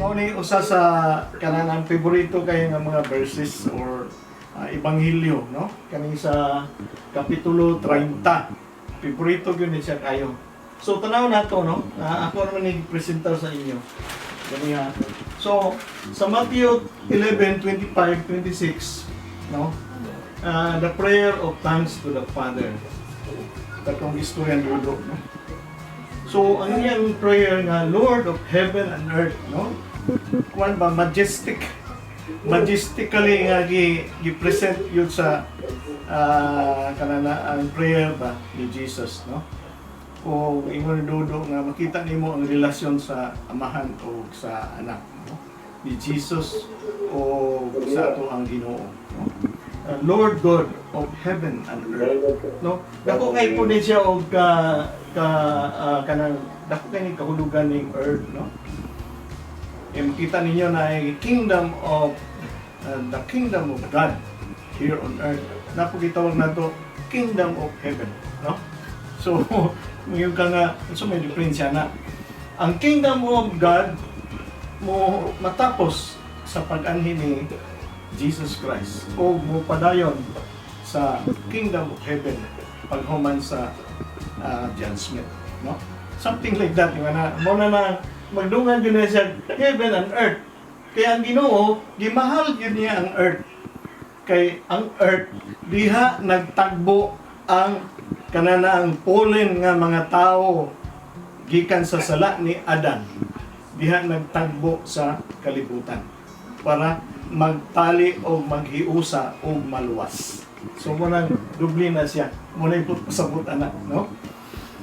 Mao ni usa sa kanang favorito kay nga mga verses or ebanghelyo, no? Kani sa kapitulo 30. Favorito gyud ni siya kayo. So tanaw nato, no? Ako naman ni presentar sa inyo. Ganiya. So sa Matthew 11:25-26, no? The prayer of thanks to the Father. Katong istorya dulo, no? So, ang iyang prayer nga, Lord of heaven and earth, no? Kuan ba, majestically nga gi-present yun sa ang prayer ba ni Jesus, no? O ingon dudo nga makita nimo ang relasyon sa amahan o sa anak, no? Ni Jesus o sa ato ang Ginoo, no? Lord God of heaven and earth, no? Dako kay po din siya og kanang dako kay kahulugan ning earth, no? Makita ninyo na kingdom of the kingdom of God here on earth. Napo gitawag nato kingdom of heaven, no? So ngayon ka nga, so may diferensya na. Ang kingdom of God mo matapos sa pag-anhin ni Jesus Christ o mo padayon sa kingdom of heaven paghuman sa judgment, no? Something like that, nga na mo na magdungan yun na siya heaven and earth. Kaya ang Ginoo gimahal yun niya ang earth, kay ang earth diha nagtagbo ang kananaang pollen nga mga tao gikan sa sala ni Adan, diha nagtagbo sa kalibutan para magtali o maghiusa o maluwas. So muna dubli na siya. Muna yung pasabot anak, no?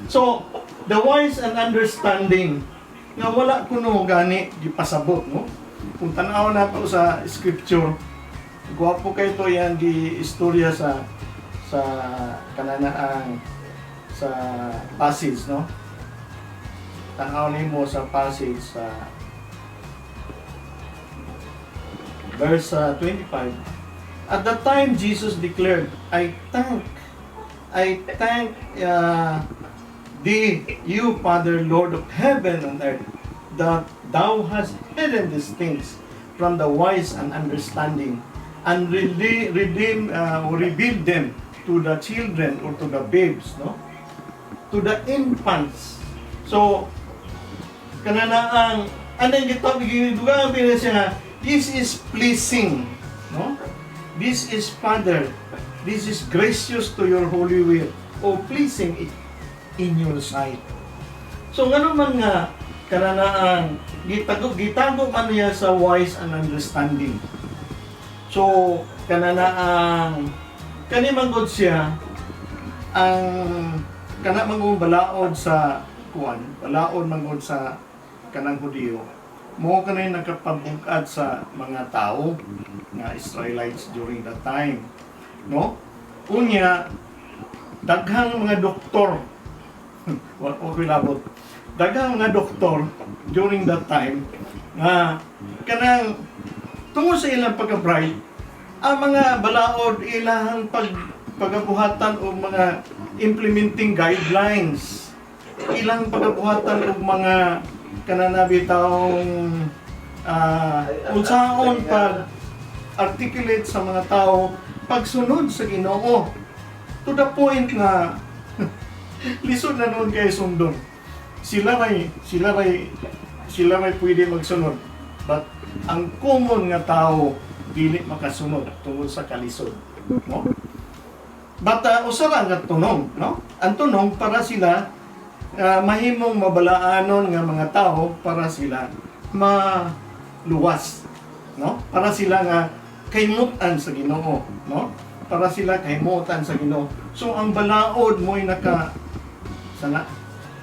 So, the wise and understanding nga wala kuno gani gipasabot, no? Kung tanaw na to sa scripture, guwapo kay to yan gi istorya sa kananaang sa passage, no? Tanaw nimo sa passage sa verse 25. At that time Jesus declared, I thank thee, you Father, Lord of heaven and earth, that thou hast hidden these things from the wise and understanding, and revealed them to the children or to the babes, no? To the infants. So, kananaang anay gitawag gidugang siya, this is pleasing, no? This is Father. This is gracious to your holy will, o pleasing in your sight. So ngano man nga kananaan gitago man niya sa wise and understanding. So kananaan kani manggod siya ang kana mangong balaod sa kuan, balaod manggod sa kanang Hudiyo. Mo kanay nagkapabungkad sa mga tao nga Israelites during that time, no? Unya daghang mga doktor daghang mga doktor during that time nga kanang tungod sa ilang pagka-bright, ang mga balaod ilang pagabuhatan o mga implementing guidelines, ilang pagabuhatan og mga kananabi taong unsaon pag articulate sa mga tao pagsunod sa Ginoo, to the point nga lisod na noon kay sundon. Sila may pwede magsunod, but ang common nga tao dili makasunod tungod sa kalisod, no? But usa lang nga tunong, no? Ang tunong para sila mahimong mabalaanon nga mga tao, para sila maluwas, no? Para sila nga kaymutan sa Ginoo, no? Para sila kaymutan sa Ginoo. So ang balaod mo'y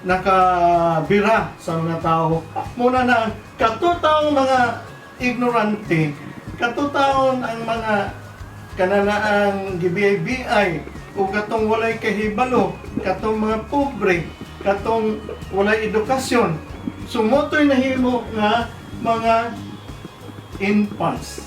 nakabira sa mga tao. Muna na katutaon mga ignorante, katutaon ang mga kananaang gibiyay-biyay o katong walay kahibalo, katong mga pobre, katong walay edukasyon. Sumotoy nahimo nga mga infants.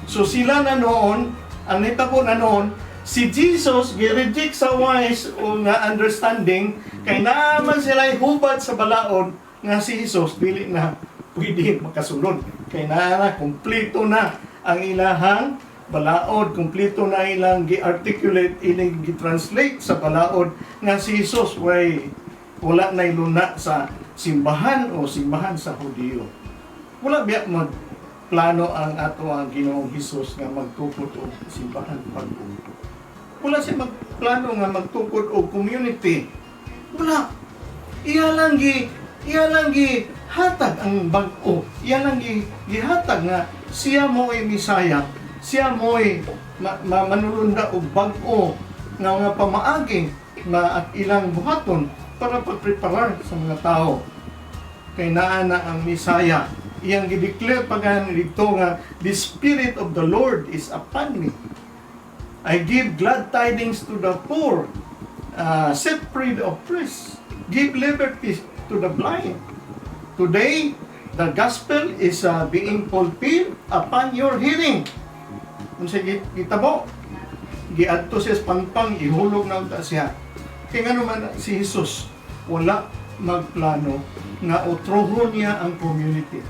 So sila na noon, ang nitabo na noon, si Jesus gi-reject sa wise o nga understanding, kay naaman sila hubad sa balaod nga si Jesus dili na pwede makasulod. Kay na kumpleto na ang ilahang balaod, kumpleto na ilang gi-articulate, ilang gi-translate sa balaod nga si Jesus wala na iluna sa simbahan o simbahan sa Hudiyo. Wala biya magplano ang ato ang Ginoong Hesus nga magtukod og simbahan bago. Wala siya magplano nga magtukod og community. Wala. Iya lang gi hatag ang bag-o. Iya lang gihatag nga siya mo'y Misaya. Siya mo'y manulunda og bag-o nga mga pamaagi at ilang buhaton para pagpreparar sa mga tao. Kay naa na ang Misaya. Iyang gideclare pagan dito nga, the Spirit of the Lord is upon me. I give glad tidings to the poor, set free the oppressed, give liberty to the blind. Today, the gospel is being fulfilled upon your hearing. Kung sa gitabo, giadto siya pangpang, ihulog na unta siya. Kaya nga naman si Jesus, wala magplano nga utrohon niya ang community.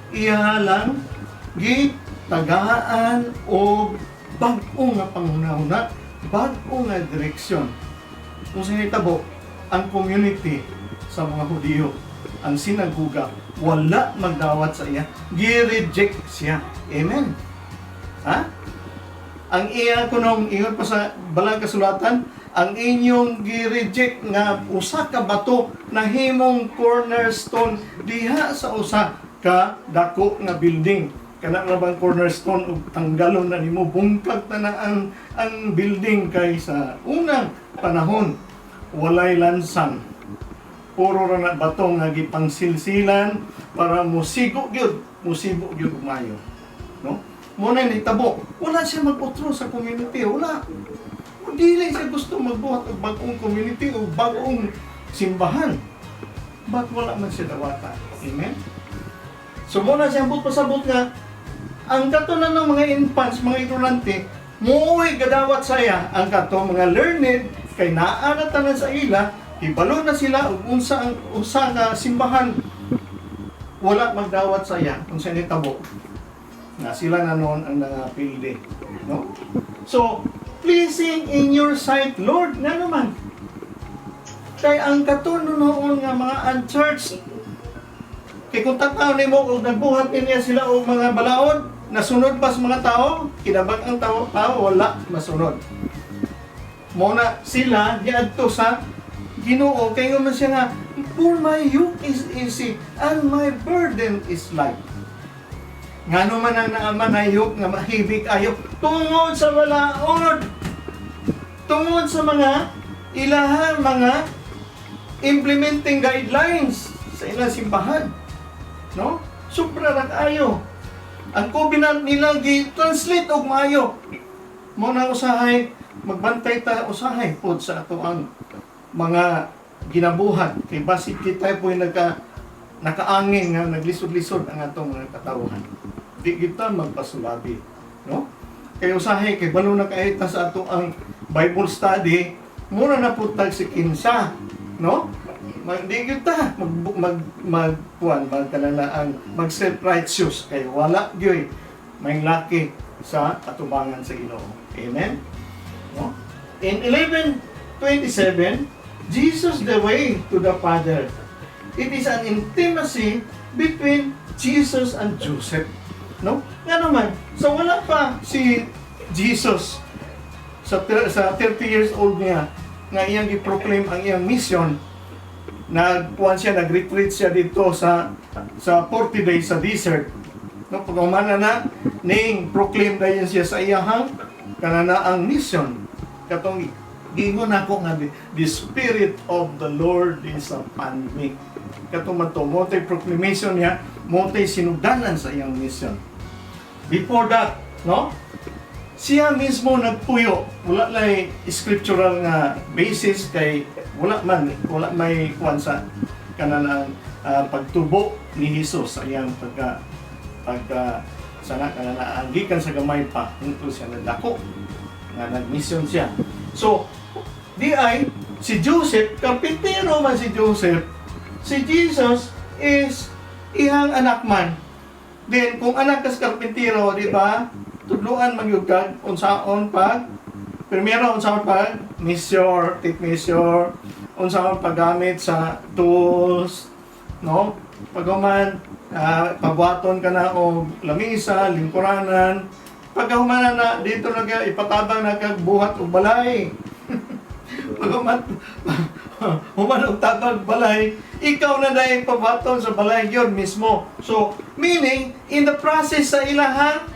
Iya lang gitagaan o bag-o nga panghunahuna, bag-o nga direksyon. Kung sinitabo, ang community sa mga Hudiyo, ang sinaguga, wala magdawat sa iya, gi-reject siya. Amen? Ha? Ang iya kunong ingon pa sa balang kasulatan, ang inyong gi-reject nga usa ka bato na himong cornerstone diha sa usa ka dako nga building. Kana ra bang cornerstone ug tanggalon na nimo, bungkag na ang building kay sa unang panahon walay lansang. Puro ra na bato nga gipangsilsilan para musigo gyud umayo. No? Mo na nitabo, wala siya mag-utro sa community, wala. Dili siya gusto magbuhat og bag-ong community o bag-ong simbahan. Ba't wala man siya dawata? Amen? So muna siya pasabot nga, ang katunan ng mga infants, mga ignorante, muuwi gadawat saya ang kato mga learned, kay naanatanan sa ila, ibalo na sila ug unsa nga simbahan, wala magdawat saya kung sa nitabo. Na sila na noon ang nangapilde. No? So, pleasing in your sight, Lord, nga naman. Kay ang katunon noon nga mga unchurched, kay kung tataw ni mo, kung nagbuhat niya sila o mga balaod, nasunod pa sa mga tao, kinabag ang tao, wala masunod. Muna sila, diadto sa Ginoo, kay nga man siya nga, for my yoke is easy, and my burden is light. Nga naman ang naamanayok, nga mahibig ayo, tungod sa balaod, tungod sa mga ilahan, mga implementing guidelines sa ilang simbahan. No? Sobra rat ayo. Ang covenant nila gi-translate og maayo. Mo na usahay, magbantay ta usahay pod sa ato ang mga ginabuhat. Kay basig kita po nakaangin nga naglisod-lisod ang atong mga katawhan. Di kita magpasulabi. No? Kay usahay, kay balo na kahit sa ato ang Bible study, muna na po tag si kinsa. No? Di kita mag self-righteous kay wala gyoy may laki sa atubangan sa Ginoo. Amen. No? In 11:27, Jesus the way to the Father. It is an intimacy between Jesus and Joseph. No? Nga naman, so wala pa si Jesus sa 30 years old niya nga iyang i-proclaim ang iyang mission. Nag-retreat siya dito sa 40 days sa desert. No, pagmana na ning proclaim dayon siya sa iyahang kananaang mission. Katong gingon ako nga the Spirit of the Lord is upon me. Katong mato mo tay proclamation niya, mo tay sinugdanan sa iyang mission. Before that, no? Siya mismo nagpuyo. Wala lay scriptural nga basis kay wala may kuwan sa kanang pagtubo ni Jesus sa iyang sana kanang gikan sa gamay pa nito siya nadako nga nagmission siya. So di ay si Joseph, kapitero man si Joseph, si Jesus is ihang anak man. Then kung anak kas karpintero, di ba? Tudluan magyugkag unsaon pag primero unsaon pag measure, tape measure, unsaon paggamit sa tools, no? Paghuman pabuhaton ka na og lamisa, lingkuranan. Paghuman na dito ipatabang na kag buhat og balay. Paghuman human og tabang balay, ikaw na dahil pabuhaton sa balay yun mismo. So, meaning, in the process sa ilahang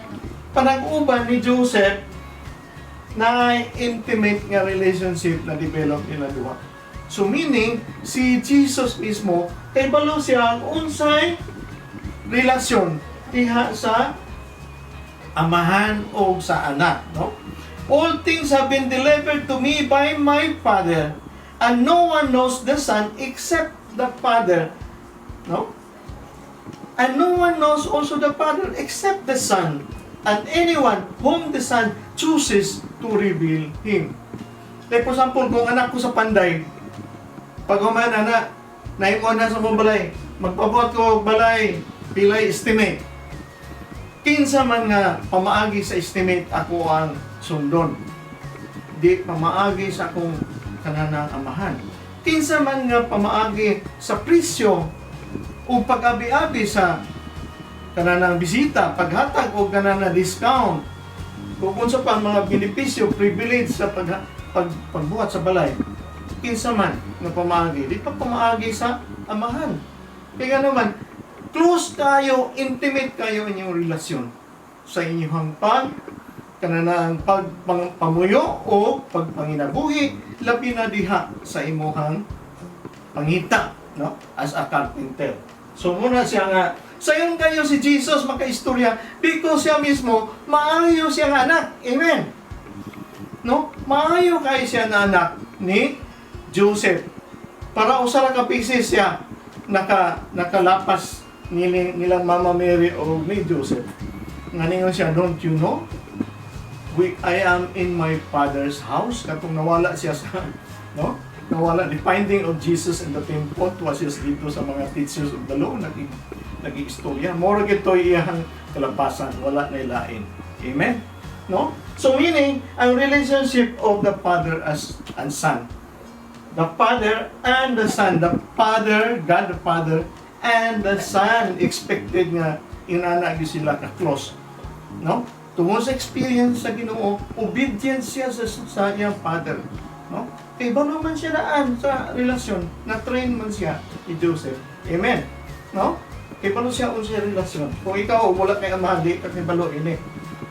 panag-uban ni Joseph, na intimate nga relationship na develop nila duha. So, meaning, si Jesus mismo, kay balo siya ang unsay relasyon diha sa amahan o sa anak, no? All things have been delivered to me by my Father, and no one knows the Son except the Father, no? And no one knows also the Father except the Son, and anyone whom the Son chooses to reveal Him. Like for example, kung anak ko sa panday, pag humana na, naimon na sa mong balay, magpabuhat ko balay, pilay estimate. Kinsa man nga pamaagi sa estimate ako ang sundon. Di pamaagi sa akong kananang amahan. Kinsa man nga pamaagi sa presyo o pag-abi-abi sa kananang bisita, paghatag o kananang discount, kung unsa pa mga benepisyo, privilege sa pagbuhat sa balay. Kinsa man nga pamaagi, di pa pamaagi sa amahan. Kaya naman, close kayo, intimate kayo inyong relasyon sa inyong kananang pagpamuyo o pagpanginabuhi, labi na diha sa imuhang pangita, no? As a carpenter. So muna siya nga, sayon kayo si Jesus makaistorya because siya mismo, maayo siya nga anak. Amen? No? Maayo kayo siya na anak ni Joseph. Para usara ka pieces siya nakalapas nilang Mama Mary o ni Joseph. Nganingon siya, don't you know? I am in my Father's house. Katong nawala siya sa, no? Nawala, the finding of Jesus in the temple, was siya dito sa mga teachers of the law, nag-istorya. Mora gito iyang kalapasan, wala na ilain. Amen? No? So meaning, ang relationship of the Father and Son. The Father and the Son. The Father, God the Father, and the Son expected nga inana gyud sila ka close, no? Tungod sa experience sa Ginoo, obedience siya sa iyang Father, no? Kay balo man siya daan sa relasyon, na train man siya ni Joseph. Amen. No? Kay balo siya unsay relasyon. Kung ikaw wala kay amahan, di ka kay balo ini,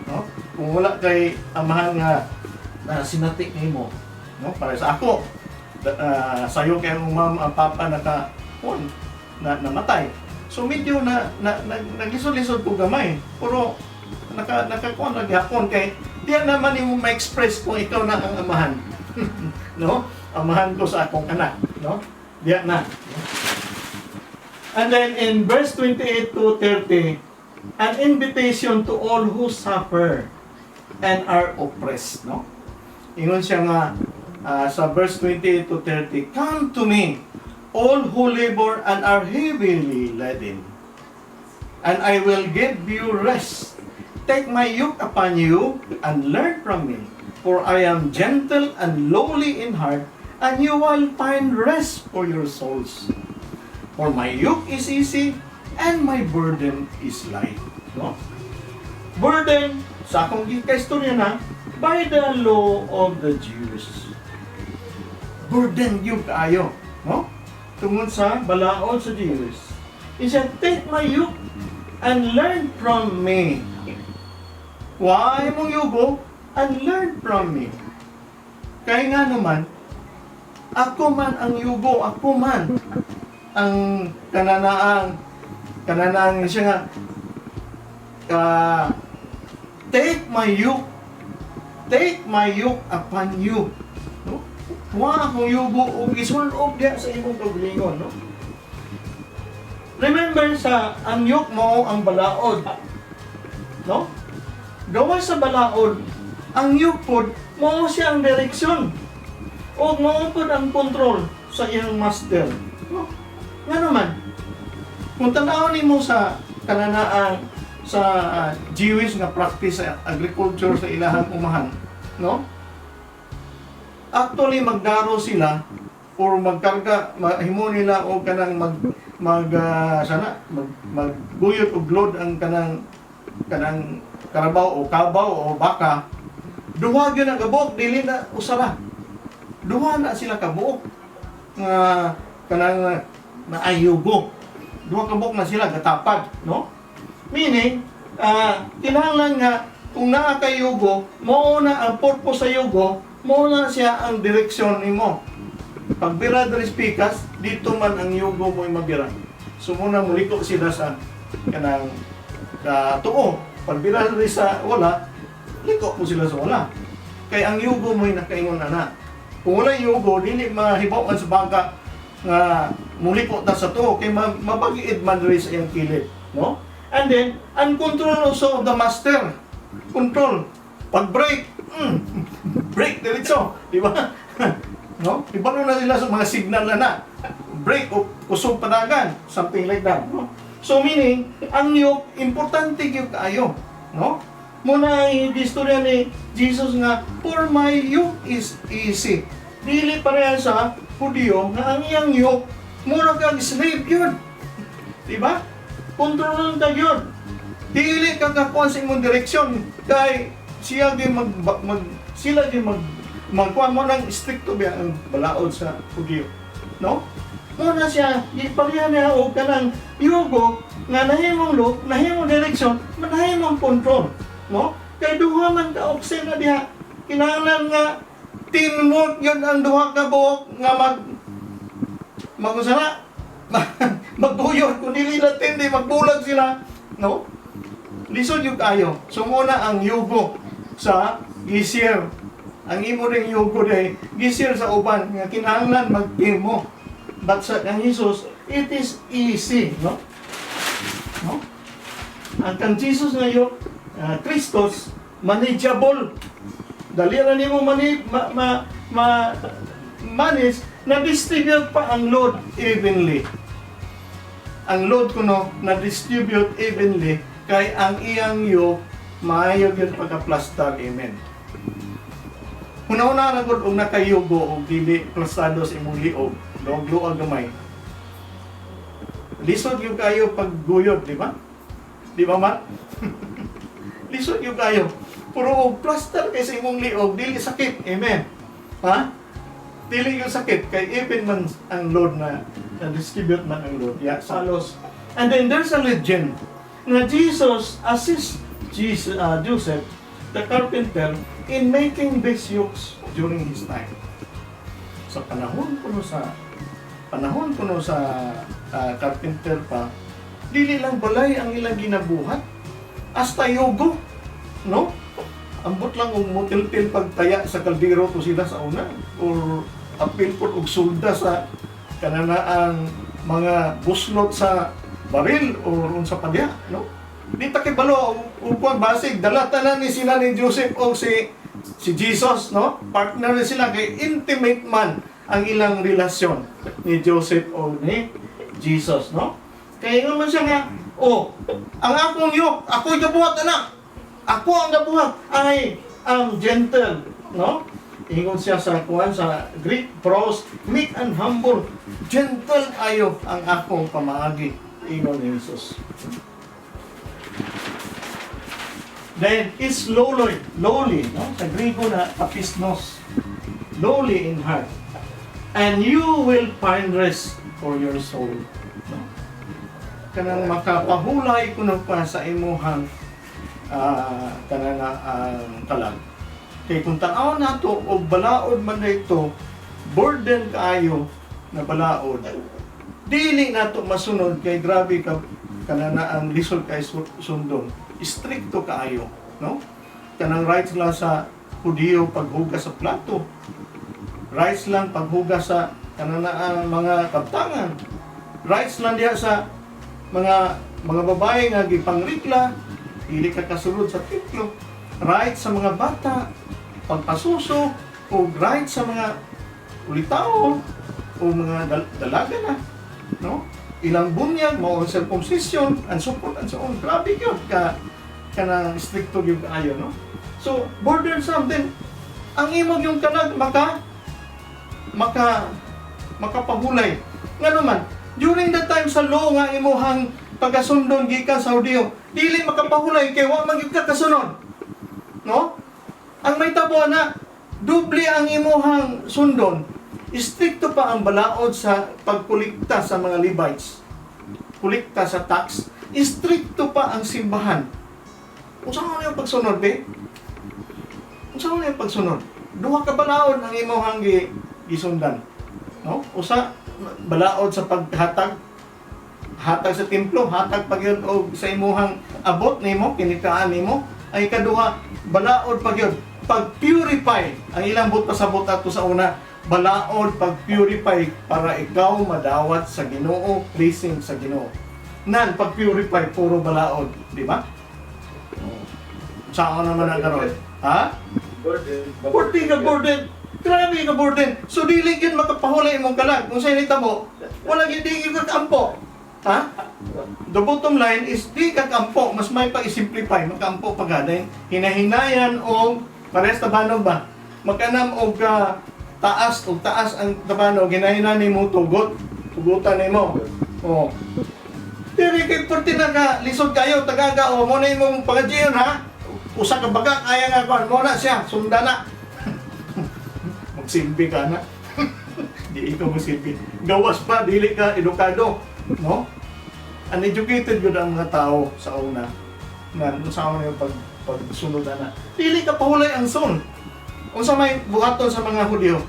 no? Kung wala kay amahan nga sinati nimo, no? Para sa ako, sayo kay ang mama ang papa namatay. So medyo nagisod-lisod ko gamay. Pero nakakuan lagi hapon kay diyan naman imo ma-express kung ikaw na ang amahan. No? Amahan ko sa akong anak, no? Diyan na. And then in verse 28 to 30, an invitation to all who suffer and are oppressed, no? Ingon siya nga sa verse 28 to 30, come to me, all who labor and are heavily laden, and I will give you rest. Take my yoke upon you and learn from me, for I am gentle and lowly in heart, and you will find rest for your souls. For my yoke is easy and my burden is light. No? Burden, sa akong kaistorya na, by the law of the Jews. Burden yung kaayo. No? Tungod sa balaod sa Jews. He said, take my yoke and learn from me. Why mong yugo and learn from me. Kaya nga naman, ako man ang yugo, ako man ang kananaang siya nga, take my yoke upon you. No? Wa akong yugo o isulog diya sa imong kagalingon, no? Remember sa ang yoke mo ang balaod, no? Gawa sa balaod, ang yoke pod mao siya ang direksyon o mao pod ang control sa iyang master, no? Nga naman, Kung tanaw nimo sa kananaan sa Jewish nga practice sa agriculture sa ilahang umahan, no? Actually magdaro sila or magkarga mahimo nila o kanang magguyot og load ang kanang karabaw o kabaw o baka. Duha gyud ang kabuok, dili na usara. Duha na sila kabuok nga kanang naayugo. Duha kabuok na sila gatapad, no? Meaning, kinahanglan nga kung naa kay yugo, mao na ang purpose sa yugo, mao na siya ang direksyon nimo. Pag bira diri pikas, dito man ang yugo mo mabira. So muna muliko sila sa kanang tuo. Pag bira diri sa wala, liko po sila sa wala. Kay ang yugo mo nakaingon ana. Kung wala yugo, dili mahibaw sa bangka nga muliko ta sa tuo kay mabagiid man diri sa iyang kilid, no? And then, ang control also of the master. Control. Pag break, break diretso, di ba? No? Ibalo na sila sa mga signal na break o kusog panagan, something like that, no? So meaning, ang yoke, importante yung kaayo, no? Muna i-istorya ni Jesus nga, for my yoke is easy. Dili pareha sa Hudiyo nga ang iyang yoke, mura kang slave yun. Di ba? Kontrolon ka yun. Dili ka kakuha sa imong direksyon kay sila din magkuha mo ng stricto ba ang balaod sa Hudyo, no? Muna siya ipareha niya og kanang yugo nga nahimong loop, nahimong direksyon, nahimong control, no? Kay duha man ka option na diha. Kinahanglan nga teamwork yun ang duha ka buok nga magusara magbuyor, kung dili natin, di magbulag sila, no? Lisod yung kayo. So muna ang yugo sa gisir. Ang imo ring yugo day, gisir sa uban, nga kinahanglan mag-team mo. But sa ang Jesus, it is easy, no? No? Ang kang Jesus ngayon, Christos, manageable. Dali na nimo manage, na-distribute pa ang load evenly. Ang load kuno na-distribute evenly kay ang iyang yoke maayo gyud pagka-plaster, amen. Una-una ra gud og nakayugo og dili plastado sa imong liog, luog-luog gamay. Lisod yung kayo pagguyod, di ba? Di ba, Matt? Lisod yung kayo. Puro og plaster kay sa imong liog, dili sakit, amen. Ha? Dili yung sakit kay even man ang load na distribute man ang load, yeah, salos. And then there's a legend na Jesus assists Joseph, the carpenter, in making these yokes during his time. Sa panahon kuno sa carpenter pa, dili lang balay ang ilang ginabuhat, hasta yugo, no? Ambot lang og motil-til pagtaya sa kaldero to sila sa una, or apil po og sulda sa kananaang mga buslot sa baril o sa padya, no? Di ta kay balo ug kuan basig dala tanan ni sila ni Joseph o si Jesus, no? Partner na sila kay intimate man ang ilang relasyon ni Joseph o ni Jesus, no? Kaya nga man siya nga, ang akong yok, ako gabuhat anak. Ako ang gabuhat, I am gentle, no? Ingon siya sa kuan sa Greek prose, meek and humble, gentle ayo ang akong pamaagi, ingon ni Jesus. Then is lowly, no? Sa Grego na apisnos, lowly in heart, and you will find rest for your soul. No? Kanang makapahulay kuno pa sa imuhang kanang kalag. Kay kung tanaw nato og balaod man dayto, burden kaayo na balaod, dili nato masunod kay grabe ka kanana ang lisod kay sundong. Stricto kaayo, no? Kanang rights lang sa Hudiyo paghugas sa plato. Rights lang paghugas sa kanana ang mga kaptangan. Rights lang diha sa mga babae nga gipangrikla, dili ka kasulod sa templo. Rights sa mga bata, pagpasuso, o rights sa mga ulitao o mga dalaga na, no? ilang bunyag, mao ang circumcision, and so forth and so on. Grabe yun, kanang stricto yung ayo, no? So, burdensome din. Ang imog yung kanag makapahulay. Nga naman, during that time sa law nga imuhang pagkasundon gikan sa Hudiyo, dili makapahulay kay wa man gyud ka kasunod. No? Ang may tabo na doble ang imuhang sundon. Istrikto pa ang balaod sa pagkulikta sa mga Levites. Kulikta sa tax. Istrikto pa ang simbahan. Unsa man yung pagsunod, be? Unsa man yung pagsunod? Duha ka balaod ang imuhang gisundan. No? Usa balaod sa paghatag sa templo, hatag pagyud og sa imuhang abot nimo, kinitaan nimo. Ay kaduha, balaod pagyud pag-purify. Ang ilang but pasabot ato sa una, balaod pag-purify para ikaw madawat sa Ginoo, pleasing sa Ginoo. Nan pag-purify puro balaod, di ba? Saan naman ang karon? Ha? Burden ka burden. Grabe ka burden. So dili gyud makapahulay imong kalag. Kung sa nitabo, wala gyud di ka kampo. Ha? The bottom line is di ka kampo, mas may pag-simplify, magkampo pagaday. Hinahinayan og pares tabanog ba? Magkanam og taas ang tabanog, hinahina nimo tugutan nimo. Oh. Dili kay porti na ka lisod kayo tagaga o mo na imong pagajiyon ha. Usa ka baga kaya nga kuan mo na siya sundana. Magsilbi ka na. Di ikaw magsilbi. Gawas pa dili ka edukado, no? Uneducated gud ang mga tao sa una. Nga sa una yung pagsunod na. Dili ka pahulay ang son. Unsa may buhaton sa mga Hudyo?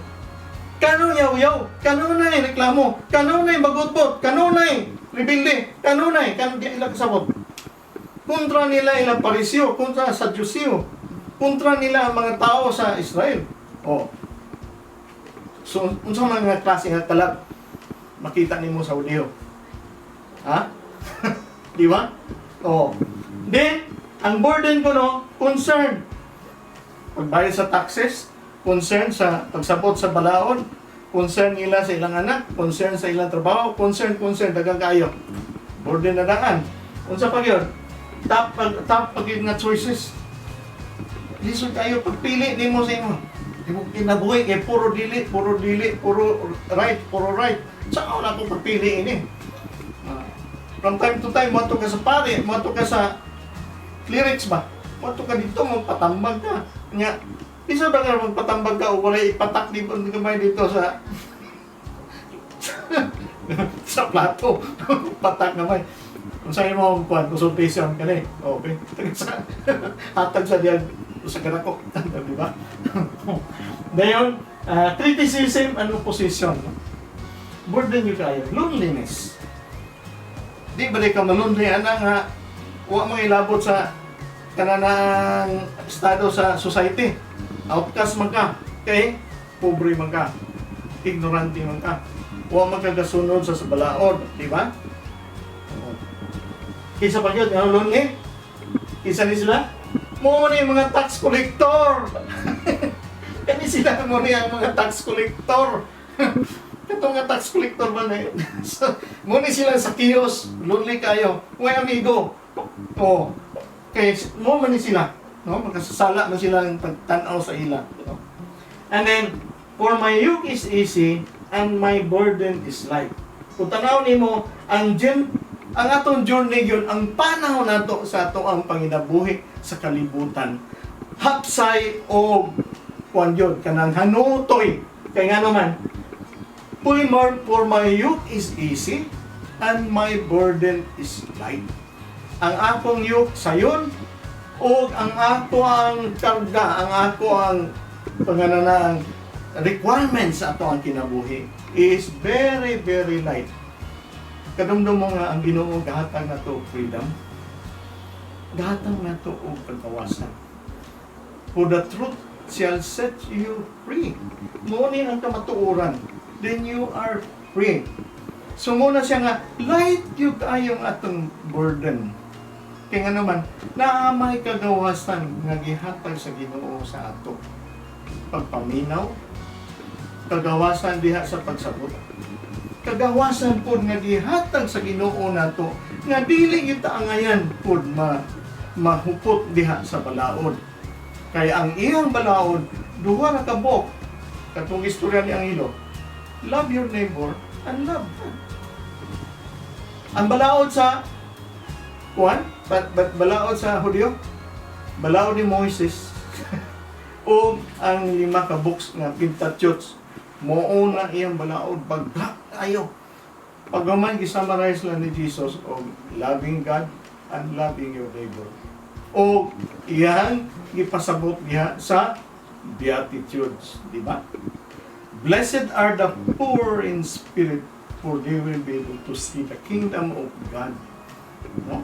Kano yaw-yaw, kano na reklamo, kano na bagotbot, kano na rebelde, kano na di ila kasabot. Kontra nila ilang Pariseo, kontra sa Judeo, kontra nila ang mga tao sa Israel. Oh. So, unsa mga klase nga kalag makita nimo sa Hudyo? Ha? Di ba? Oh. Then, ang burden ko no, concern. Pagbayad sa taxes, concern sa pagsabot sa balaod, concern nila sa ilang anak, concern sa ilang trabaho, concern, dagang kayo. Burden na daan. Unsa pa yun? Top pag nga choices. Lisod kayo, pagpili nimo sa imo. Di mo kinabuhi, kay puro dili, puro right. Saan na ako pagpili ini? From time to time, mato ka sa pare, mato ka sa clerics ba? Mato ka dito, magpatambag ka. Nga, isa ba nga magpatambag ka o wala ipatak di ba kamay dito sa sa plato. Patak naman. Kung sa'yo mo ang consultation ka na eh. Okay. Hatag sa diyan sa garako. Di ba? Ngayon, criticism and opposition. Burden nyo kayo. Loneliness. Di ba ka malunli? Nga, huwag mong ilabot sa kananang estado sa society. Outcast man ka. Okay? Pobre man ka. Ignorante man ka. Huwag magkagasunod sa balaod. Di ba? Kisa pa yun, lonely? Kisa ni sila? Mo na yung mga tax collector. Kani sila mo na yung mga tax collector. Ito nga tax collector ba na yun? So, muna sila sa kiosk, lonely kayo. Uy, amigo. Oh, kaya mo man sila. No? Magkasasala man sila ng pagtanaw sa ila. No? And then, for my yoke is easy and my burden is light. Kung tanaw nimo ang atong journey yun, ang panahon nato sa ato ang panginabuhi sa kalibutan. Hapsay o kuan yun, kanang hanutoy. Kaya nga naman, for my yoke is easy and my burden is light. Ang akong yoke sayon o ang ako ang karga, ang ako ang pangananang requirements sa ato ang kinabuhi is very, very light. Kadumdum mo nga ang Ginoo gahatag na to freedom. Gahatag na to og pagkawasan. For the truth shall set you free. Muna ang kamatuoran. Then you are free. So muna siya nga, light yung kayong atong burden. Kaya nga naman, naamay kagawasan nga gihatag sa Ginoo sa ato. Pagpaminaw, kagawasan diha sa pagsabot. kagawasan pod nga gihatag sa Ginoo nato nga dili kita angayan pod mahupot diha sa balaod. Kay ang iyang balaod duha ra ka bok. Katong istorya ni Angelo, love your neighbor and love God. Ang balaod sa balaod sa Hudyo, balaod ni Moises o ang 5 ka books nga Pentateuch, mao na iyang balaod pagka ayo. Pagman gi-summarize lang ni Jesus o loving God and loving your neighbor. O iyang gipasabot niya sa Beatitudes, di ba? Blessed are the poor in spirit, for they will be able to see the kingdom of God. No?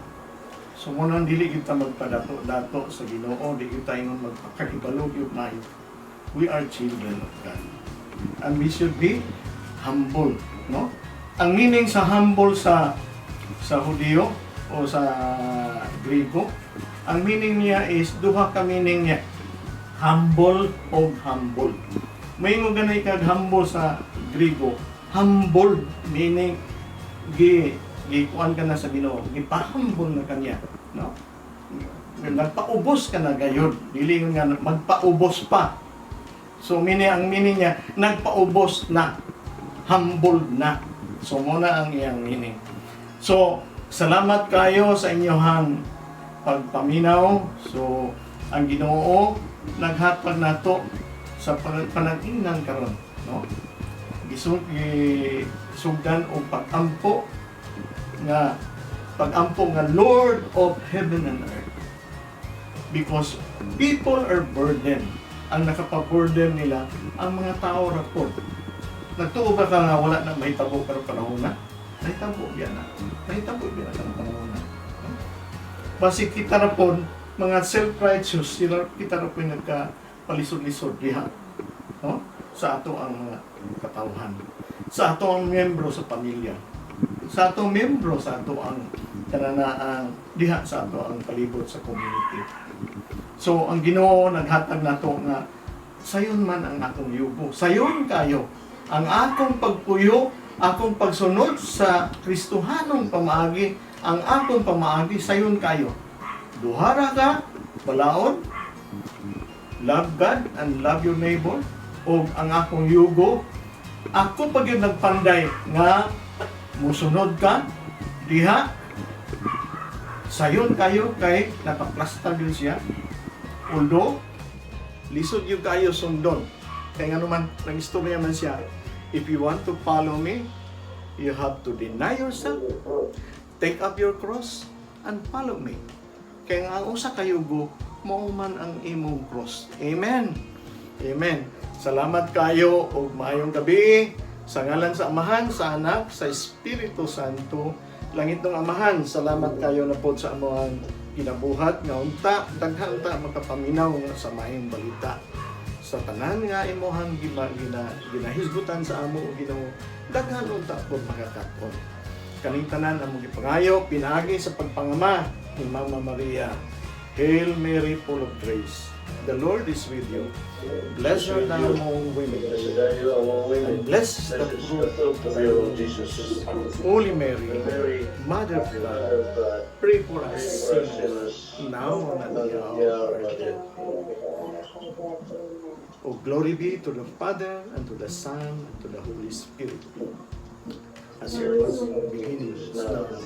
So muna dili kita magpadato-dato sa Ginoo, di kita ingon magpakahibalog yung nayo. We are children of God. And we should be humble, no? Ang meaning sa humble sa Hudyo o sa Griego, ang meaning niya is duha ka meaning niya. Humble o humble. May mo ganay kag humble sa Griego. Humble meaning gikuan ka na sa Ginoo, gipahumble na kanya, no? Nagpaubos ka na gayud, dili nga magpaubos pa. So ang meaning niya nagpaubos na, humble na. So muna ang iyang meaning. So salamat kayo sa inyong pagpaminaw. So ang Ginoo naghatag nato sa panag-ingnan karon, no? Gisugdan og pag-ampo nga Lord of heaven and earth. Because people are burdened. Ang nakapa-burden nila ang mga tao ra po. Nagtuo ba ka nga wala na mahitabo pero panahon na? Mahitabo biya na. Mahitabo biya na panahon na. Basi kita ra po mga self-righteous, kita ra po nagka-palisod-lisod diha, no? Sa ato ang mga katawhan, sa ato ang miyembro sa pamilya, sa ato miyembro sa ato ang kananaang diha sa ato ang palibot sa community. So ang Ginoo naghatag nato nga sayon man ang akong yugo, sayon kayo ang akong pagpuyo, akong pagsunod sa Kristohanong pamaagi, ang akong pamaagi sayon kayo. Duhara ka, balaod, love God and love your neighbor, o ang akong yugo, ako pag yung nagpanday nga musunod ka, diha, sayon kayo kay nakaplasta din siya, although, lisod yung kayo sundon. Kaya nga naman, nag-istorya man siya, if you want to follow me, you have to deny yourself, take up your cross, and follow me. Kaya nga ang usa kayugo, mao man ang imong cross. Amen. Amen. Salamat kayo o maayong gabi. Sa ngalan sa Amahan, sa Anak, sa Espiritu Santo. Langit ng Amahan, salamat kayo na po sa amuang kinabuhat nga unta, daghan ta makapaminaw nga sa maayong balita. Sa tanan nga imuhang ginahisgutan sa amo o Ginoo, daghan unta po makakat-on. Kaning tanan among gipangayo pinaagi sa pagpangama ni Mama Maria. Hail Mary, full of grace. The Lord is with you. Blessed are thou among women, and blessed is the fruit of thy womb, Jesus. Holy Mary, Mother of God, pray for us sinners, now and at the hour of our death. Oh, glory be to the Father, and to the Son, and to the Holy Spirit. As it was in the beginning, is now, and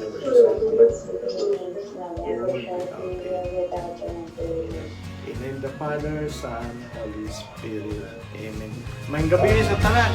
ever without end. In the name of the Father, Son, Holy Spirit. Amen. Maayong gabi sa tanan.